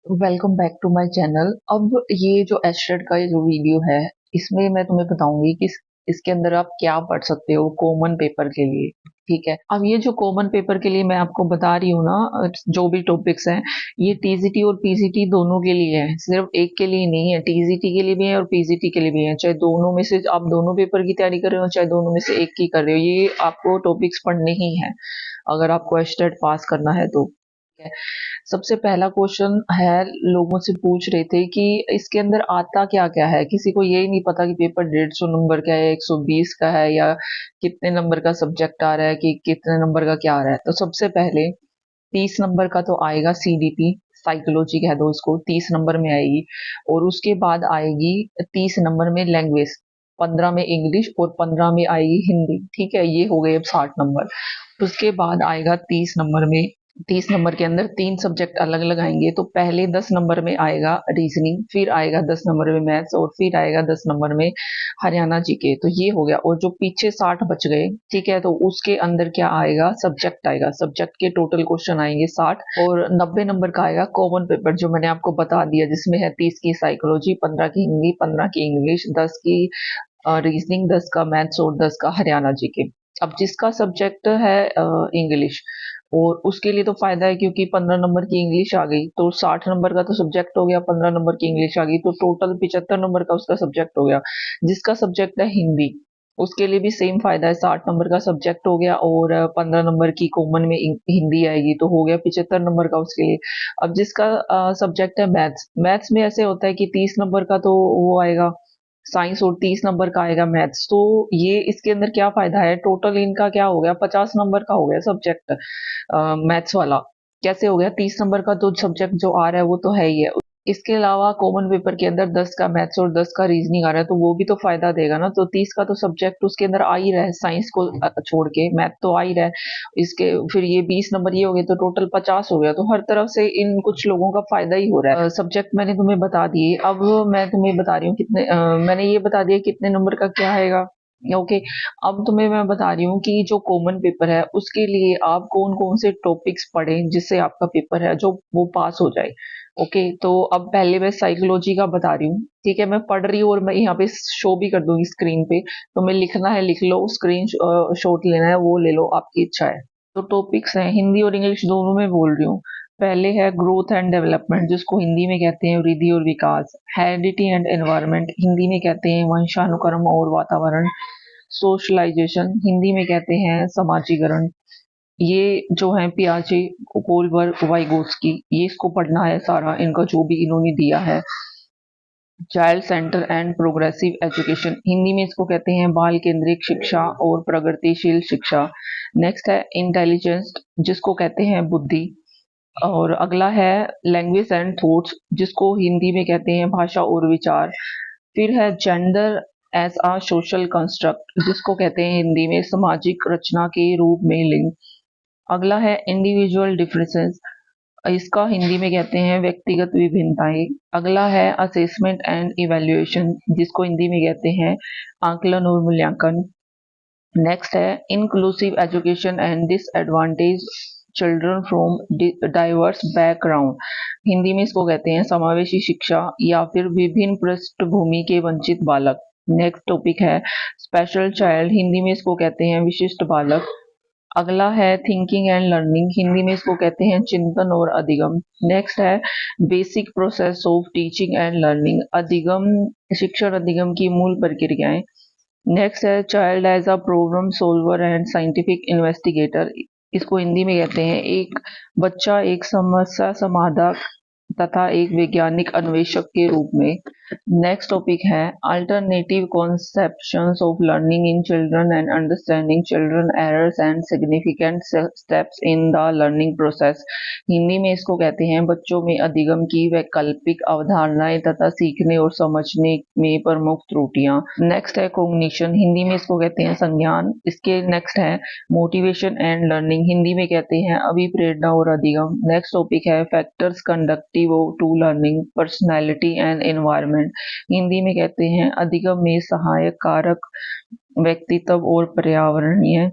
Welcome back to my channel. अब ये जो एस्टेट का ये जो वीडियो है, इसमें मैं तुम्हें बताऊंगी कि इसके अंदर आप क्या पढ़ सकते हो कॉमन पेपर के लिए। ठीक है, अब ये जो कॉमन पेपर के लिए मैं आपको बता रही हूँ ना, जो भी टॉपिक्स हैं, ये टीजीटी और पीजीटी दोनों के लिए है, सिर्फ एक के लिए नहीं है। टीजीटी के लिए भी है और पीजीटी के लिए भी है, चाहे दोनों में से आप दोनों पेपर की तैयारी कर रहे हो, चाहे दोनों में से एक की कर रहे हो, ये आपको टॉपिक्स पढ़ने ही है अगर आपको एस्टेट पास करना है तो। ठीक है, सबसे पहला क्वेश्चन है, लोगों से पूछ रहे थे कि इसके अंदर आता क्या क्या है। किसी को यही नहीं पता कि पेपर 150 नंबर का है, 120 का है, या कितने नंबर का सब्जेक्ट आ रहा है, कि कितने नंबर का क्या आ रहा है। तो सबसे पहले 30 नंबर का तो आएगा सीडीपी, साइकोलॉजी कह दो उसको, 30 नंबर में आएगी। और उसके बाद आएगी 30 नंबर में लैंग्वेज, 15 में इंग्लिश और 15 में आएगी हिंदी। ठीक है, ये हो गए अब 60 नंबर। उसके बाद आएगा 30 नंबर में, 30 नंबर के अंदर तीन सब्जेक्ट अलग अलग आएंगे। तो पहले 10 नंबर में आएगा रीजनिंग, फिर आएगा 10 नंबर में मैथ्स, और फिर आएगा 10 नंबर में हरियाणा जीके। तो ये हो गया। और जो पीछे 60 बच गए, ठीक है, तो उसके अंदर क्या आएगा, सब्जेक्ट आएगा। सब्जेक्ट के टोटल क्वेश्चन आएंगे 60, और 90 नंबर का आएगा कॉमन पेपर, जो मैंने आपको बता दिया, जिसमें है 30 की साइकोलॉजी, 15 की हिंदी, 15 की इंग्लिश, 10 की रीजनिंग, 10 का मैथ्स और 10 का हरियाणा जीके। अब जिसका सब्जेक्ट है इंग्लिश, और उसके लिए तो फायदा है क्योंकि 15 नंबर की इंग्लिश आ गई, तो 60 नंबर का तो सब्जेक्ट हो गया, 15 नंबर की इंग्लिश आ गई, तो टोटल 75 नंबर का उसका सब्जेक्ट हो गया। जिसका सब्जेक्ट है हिंदी, उसके लिए भी सेम फायदा है, 60 नंबर का सब्जेक्ट हो गया, और 15 नंबर की कॉमन में हिंदी आएगी, तो हो गया 75 नंबर का उसके लिए। अब जिसका सब्जेक्ट है मैथ्स, मैथ्स में ऐसे होता है कि 30 नंबर का तो वो आएगा साइंस, और 30 नंबर का आएगा मैथ्स। तो ये इसके अंदर क्या फायदा है, टोटल इनका क्या हो गया, 50 नंबर का हो गया सब्जेक्ट मैथ्स वाला। कैसे हो गया, 30 नंबर का तो सब्जेक्ट जो आ रहा है वो तो है ही है। इसके अलावा कॉमन पेपर के अंदर 10 का मैथ्स और 10 का रीजनिंग आ रहा है, तो वो भी तो फायदा देगा ना। तो 30 का तो सब्जेक्ट उसके अंदर आ ही रहा है, साइंस को छोड़ के मैथ तो आ ही रहा है। इसके फिर ये 20 नंबर ये हो गए, तो टोटल 50 हो गया। तो हर तरफ से इन कुछ लोगों का फायदा ही हो रहा है। सब्जेक्ट मैंने तुम्हें बता दिए। अब मैं तुम्हें बता रही हूँ कितने मैंने ये बता दिया कितने नंबर का क्या आएगा। ओके, अब तुम्हें मैं बता रही हूँ कि जो कॉमन पेपर है उसके लिए आप कौन कौन से टॉपिक्स पढ़ें जिससे आपका पेपर है जो वो पास हो जाए। ओके, तो अब पहले मैं साइकोलॉजी का बता रही हूँ। ठीक है, मैं पढ़ रही हूँ और मैं यहाँ पे शो भी कर दूंगी स्क्रीन पे। तो मैं लिखना है लिख लो, स्क्रीन शॉट लेना है वो ले लो, आपकी इच्छा है। तो टॉपिक्स हैं, हिंदी और इंग्लिश दोनों में बोल रही हूँ। पहले है ग्रोथ एंड डेवलपमेंट, जिसको हिंदी में कहते हैं वृद्धि और विकास। हेरिडिटी एंड एनवायरनमेंट, हिंदी में कहते हैं वंशानुक्रम और वातावरण। सोशलाइजेशन, हिंदी में कहते हैं समाजीकरण। ये जो है पियाजे, कोलबर्ग, वाइगोत्स्की, ये इसको पढ़ना है सारा, इनका जो भी इन्होंने दिया है। Child centre and progressive education, Hindi में इसको कहते हैं बाल केंद्रित शिक्षा और प्रगतिशील शिक्षा। नेक्स्ट है इंटेलिजेंस, जिसको कहते हैं बुद्धि। और अगला है लैंग्वेज एंड थॉट्स, जिसको हिंदी में कहते हैं भाषा और विचार। फिर है gender as a social construct, जिसको कहते हैं हिंदी में सामाजिक रचना के रूप में लिंग। अगला है इंडिविजुअल डिफरेंसेस, इसका हिंदी में कहते हैं व्यक्तिगत विभिन्नताएं। अगला है असेसमेंट एंड इवैल्यूएशन, जिसको हिंदी में कहते हैं आकलन और मूल्यांकन। नेक्स्ट है inclusive education and disadvantage children from diverse background, Hindi में इसको कहते हैं समावेशी शिक्षा या फिर विभिन्न पृष्ठभूमि के वंचित बालक। नेक्स्ट टॉपिक है स्पेशल चाइल्ड, हिंदी में इसको कहते हैं विशिष्ट बालक। अगला है थिंकिंग एंड लर्निंग, हिंदी में इसको कहते हैं चिंतन और अधिगम। नेक्स्ट है basic process of teaching and learning, अधिगम, शिक्षण अधिगम की मूल प्रक्रियाएं। नेक्स्ट है child as a problem solver and scientific investigator, इसको हिंदी में कहते हैं एक बच्चा एक समस्या समाधान तथा एक वैज्ञानिक अन्वेषक के रूप में। नेक्स्ट टॉपिक है alternative conceptions of learning in children and understanding children errors and significant steps in the learning process, Hindi में इसको कहते हैं बच्चों में अधिगम की वैकल्पिक अवधारणाएं तथा सीखने और समझने में प्रमुख त्रुटियां। नेक्स्ट है कॉग्निशन, हिंदी में इसको कहते हैं संज्ञान। इसके नेक्स्ट है मोटिवेशन एंड लर्निंग, हिंदी में कहते हैं अभिप्रेरणा और अधिगम। नेक्स्ट टॉपिक है factors conductive to learning, personality and environment, Hindi में कहते हैं अधिगम में सहायक कारक, व्यक्तित्व और पर्यावरणीय।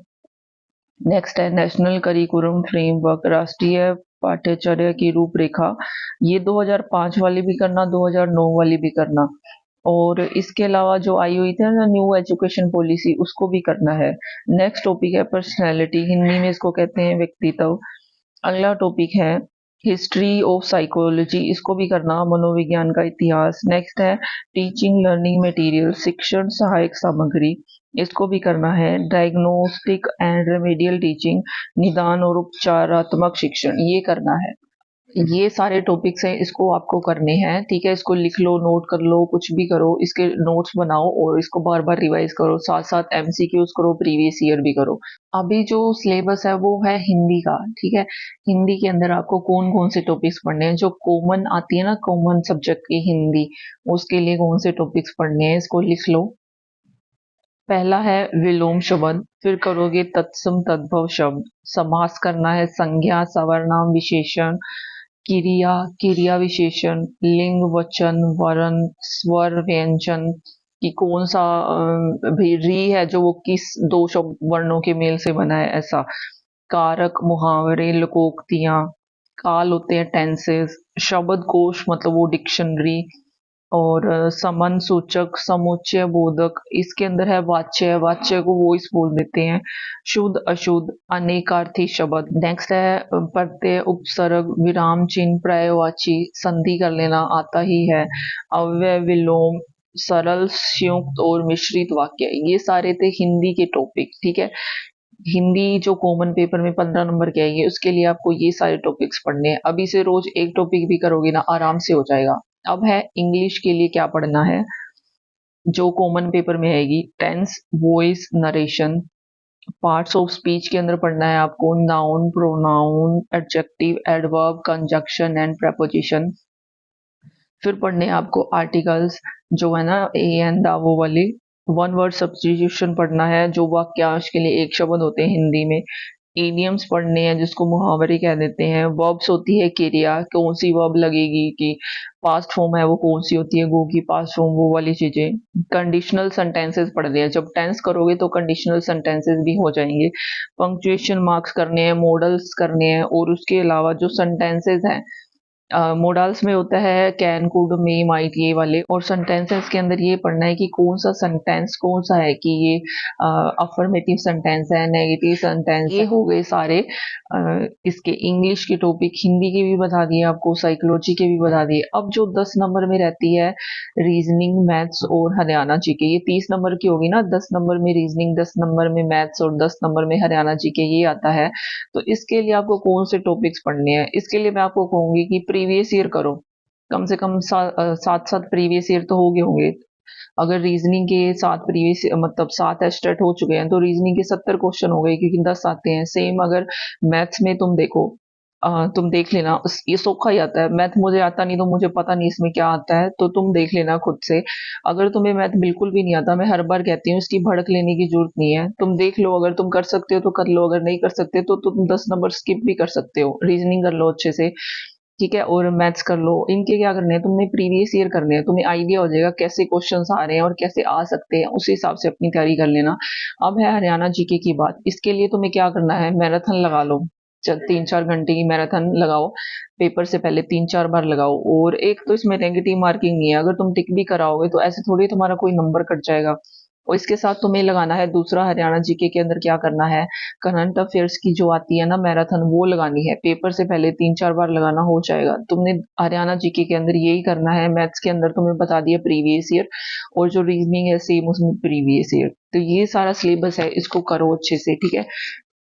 नेक्स्ट है नेशनल करिकुलम फ्रेमवर्क, राष्ट्रीय पाठ्यचर्या की रूपरेखा, ये 2005 वाली भी करना, 2009 वाली भी करना, और इसके अलावा जो आई हुई थी ना न्यू एजुकेशन पॉलिसी, उसको भी करना है। नेक्स्ट टॉपिक है पर्सनैलिटी, हिंदी में इसको कहते हैं व्यक्तित्व। अगला टॉपिक है हिस्ट्री ऑफ साइकोलॉजी, इसको भी करना, मनोविज्ञान का इतिहास। नेक्स्ट है टीचिंग लर्निंग मटेरियल, शिक्षण सहायक सामग्री, इसको भी करना है। डायग्नोस्टिक एंड रेमेडियल टीचिंग, निदान और उपचारात्मक शिक्षण, ये करना है। ये सारे टॉपिक्स हैं, इसको आपको करने हैं, ठीक है। इसको लिख लो, नोट कर लो, कुछ भी करो, इसके नोट्स बनाओ और इसको बार बार रिवाइज करो, साथ साथ एमसीक्यूज करो, प्रीवियस ईयर भी करो। अभी जो सिलेबस है वो है हिंदी का, ठीक है। हिंदी के अंदर आपको कौन कौन से टॉपिक्स पढ़ने हैं, जो कॉमन आती है ना, कॉमन सब्जेक्ट की हिंदी, उसके लिए कौन से टॉपिक्स पढ़ने हैं, इसको लिख लो। पहला है विलोम शब्द, फिर करोगे तत्सम तद्भव शब्द, समास करना है, संज्ञा सर्वनाम विशेषण, क्रिया क्रिया विशेषण, लिंग वचन वर्ण स्वर व्यंजन, कि कौन सा भी री है जो वो किस दो शब्द वर्णों के मेल से बना है, ऐसा। कारक, मुहावरे, लोकोक्तियां, काल होते हैं टेंसेस, शब्दकोश मतलब वो डिक्शनरी, और समन सूचक, समुच्चय बोधक, इसके अंदर है वाच्य, वाच्य को वॉइस बोल देते हैं, शुद्ध अशुद्ध, अनेकार्थी शब्द। नेक्स्ट है प्रत्यय, उपसर्ग, विराम चिन्ह, पर्यायवाची, संधि कर लेना आता ही है, अव्यय, विलोम, सरल, संयुक्त और मिश्रित वाक्य, ये सारे थे हिंदी के टॉपिक, ठीक है। हिंदी जो कॉमन पेपर में 15 नंबर के आएंगे, उसके लिए आपको ये सारे टॉपिक्स पढ़ने हैं। अभी से रोज एक टॉपिक भी करोगे ना, आराम से हो जाएगा। अब है इंग्लिश के लिए क्या पढ़ना है, जो कॉमन पेपर में आएगी। Tense, voice, narration, parts of speech के अंदर पढ़ना है आपको noun, pronoun, adjective, adverb, conjunction and preposition. फिर पढ़ने हैं आपको आर्टिकल्स, जो है ना ए एन दा वो वाली। वन वर्ड सब्स्टिट्यूशन पढ़ना है, जो वाक्यांश के लिए एक शब्द होते हैं हिंदी में। इडियम्स पढ़ने हैं, जिसको मुहावरे कह देते हैं। वर्ब्स होती है क्रिया, कौन सी वर्ब लगेगी, कि पास्ट फॉर्म है वो कौन सी होती है, गो की पास्ट फॉर्म, वो वाली चीजें। कंडीशनल सेंटेंसेस पढ़ने हैं, जब टेंस करोगे तो कंडीशनल सेंटेंसेस भी हो जाएंगे। पंक्चुएशन मार्क्स करने हैं, मॉडल्स करने हैं, और उसके अलावा जो सेंटेंसेस हैं, मोडाल्स में होता है कैन, कुड, मे, माइट, ये वाले, और सेंटेंसेस के अंदर ये पढ़ना है कि कौन सा सेंटेंस कौन सा है, कि ये अफर्मेटिव सेंटेंस है, नेगेटिव सेंटेंस, ये हो गए सारे इसके इंग्लिश के टॉपिक। हिंदी के भी बता दिए आपको, साइकोलॉजी के भी बता दिए। अब जो 10 नंबर में रहती है रीजनिंग, मैथ्स और हरियाणा जीके, ये 30 नंबर की होगी ना, 10 नंबर में रीजनिंग, 10 नंबर में मैथ्स और 10 नंबर में हरियाणा जीके, ये आता है। तो इसके लिए आपको कौन से टॉपिक्स पढ़ने हैं, इसके लिए मैं आपको कहूंगी कि प्रीवियस ईयर करो, कम से कम सात सात प्रीवियस ईयर तो हो गए होंगे। अगर रीजनिंग के 7 प्रीवियस मतलब 7 एस्टेट हो चुके हैं, तो रीजनिंग के 70 क्वेश्चन हो गए, क्योंकि 10 आते हैं। सेम अगर मैथ्स में तुम देखो, तुम देख लेना, ये सौखा ही आता है। मैथ मुझे आता नहीं, तो मुझे पता नहीं इसमें क्या आता है, तो तुम देख लेना खुद से। अगर तुम्हें मैथ बिल्कुल भी नहीं आता, मैं हर बार कहती हूँ, इसकी भड़क लेने की जरूरत नहीं है, तुम देख लो, अगर तुम कर सकते हो तो कर लो, अगर नहीं कर सकते तो तुम 10 नंबर स्किप भी कर सकते हो। रीजनिंग कर लो अच्छे से, ठीक है, और मैथ्स कर लो। इनके क्या करने हैं, तुमने प्रीवियस ईयर करने हैं, तुम्हें आइडिया हो जाएगा कैसे क्वेश्चंस आ रहे हैं और कैसे आ सकते हैं, उस हिसाब से अपनी तैयारी कर लेना। अब है हरियाणा जीके की बात, इसके लिए तुम्हें क्या करना है, मैराथन लगा लो। 3-4 घंटे की मैराथन लगाओ, पेपर से पहले 3-4 बार लगाओ। और एक तो इसमें नेगेटिव मार्किंग नहीं है, अगर तुम टिक भी कराओगे तो ऐसे थोड़ी तुम्हारा कोई नंबर कट जाएगा। और इसके साथ तुम्हें लगाना है दूसरा, हरियाणा जीके के अंदर क्या करना है, करंट अफेयर्स की जो आती है ना मैराथन, वो लगानी है। पेपर से पहले 3-4 बार लगाना हो जाएगा। तुमने हरियाणा जीके के अंदर यही करना है। मैथ्स के अंदर तुम्हें बता दिया प्रीवियस ईयर, और जो रीजनिंग है सेम उसमें प्रीवियस ईयर। तो ये सारा सिलेबस है, इसको करो अच्छे से, ठीक है।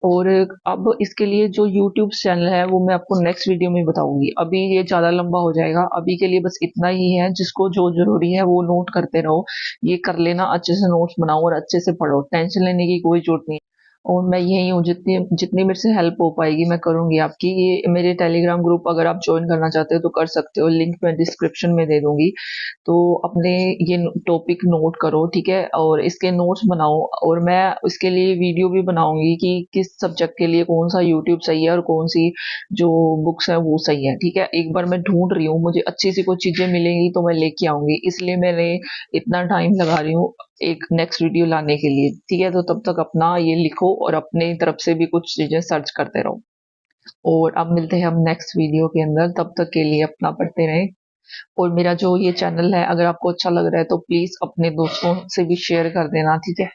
और अब इसके लिए जो यूट्यूब चैनल है वो मैं आपको नेक्स्ट वीडियो में बताऊंगी, अभी ये ज्यादा लंबा हो जाएगा। अभी के लिए बस इतना ही है, जिसको जो जरूरी है वो नोट करते रहो, ये कर लेना, अच्छे से नोट्स बनाओ और अच्छे से पढ़ो, टेंशन लेने की कोई जरूरत नहीं। और मैं यही हूँ, जितनी जितनी मेरे से हेल्प हो पाएगी मैं करूंगी आपकी। ये मेरे टेलीग्राम ग्रुप अगर आप ज्वाइन करना चाहते हो तो कर सकते हो, लिंक मैं डिस्क्रिप्शन में दे दूंगी। तो अपने ये टॉपिक नोट करो, ठीक है, और इसके नोट्स बनाओ। और मैं इसके लिए वीडियो भी बनाऊंगी कि किस सब्जेक्ट के लिए कौन सा यूट्यूब सही है और कौन सी जो बुक्स है वो सही है, ठीक है। एक बार मैं ढूंढ रही हूँ, मुझे अच्छी सी कोई चीजें मिलेंगी तो मैं लेके आऊंगी, इसलिए मैंने इतना टाइम लगा रही हूँ एक नेक्स्ट वीडियो लाने के लिए, ठीक है। तो तब तक अपना ये लिखो और अपने तरफ से भी कुछ चीजें सर्च करते रहो। और अब मिलते हैं हम नेक्स्ट वीडियो के अंदर, तब तक के लिए अपना पढ़ते रहें। और मेरा जो ये चैनल है अगर आपको अच्छा लग रहा है तो प्लीज़ अपने दोस्तों से भी शेयर कर देना, ठीक है?